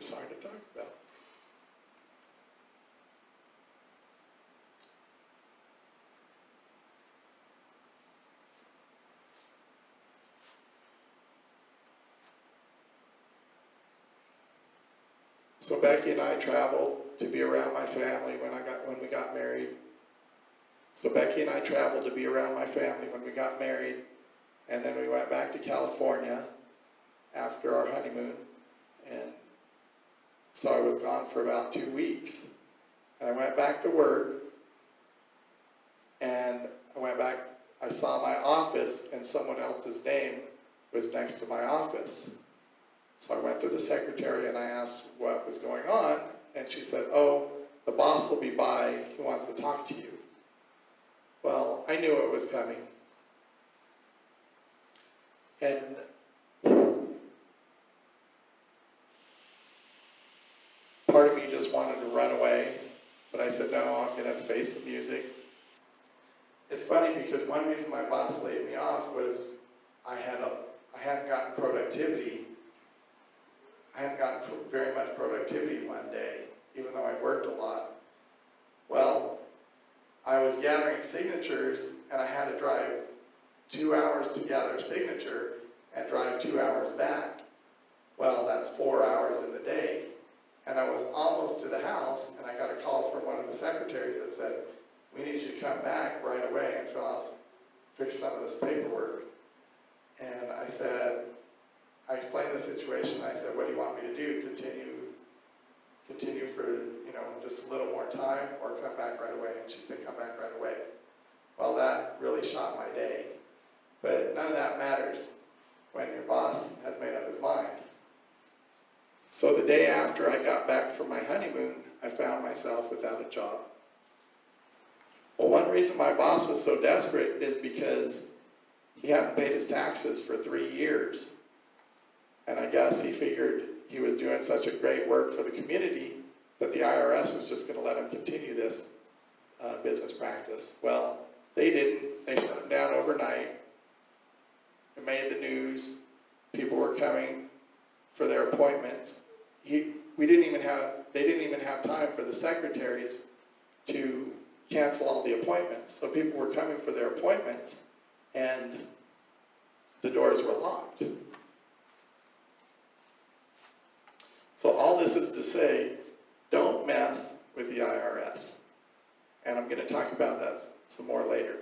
It's hard to talk about. So Becky and I traveled to be around my family when we got married. So Becky and I traveled to be around my family when we got married, and then we went back to California after our honeymoon, and so I was gone for about 2 weeks. And I went back to work, and I saw my office, and someone else's name was next to my office. So I went to the secretary and I asked what was going on, and she said, "Oh, the boss will be by, he wants to talk to you." Well, I knew it was coming. And part of me just wanted to run away, but I said, no, I'm going to face the music. It's funny because one reason my boss laid me off was I hadn't gotten productivity. I hadn't gotten very much productivity one day, even though I worked a lot. Well, I was gathering signatures, and I had to drive 2 hours to gather a signature and drive 2 hours back. Well, that's 4 hours in the day. And I was almost to the house, and I got a call from one of the secretaries that said, "We need you to come back right away and fix some of this paperwork." And I explained the situation. I said, "What do you want me to do? Continue for, just a little more time, or come back right away?" And she said, "Come back right away." Well, that really shot my day. But none of that matters when your boss has made up his mind. So the day after I got back from my honeymoon, I found myself without a job. Well, one reason my boss was so desperate is because he hadn't paid his taxes for 3 years. And I guess he figured he was doing such a great work for the community that the IRS was just going to let him continue this business practice. Well, they didn't. They shut him down overnight. It made the news. People were coming for their appointments. They didn't even have time for the secretaries to cancel all the appointments. So people were coming for their appointments, and the doors were locked. So all this is to say, don't mess with the IRS. And I'm going to talk about that some more later.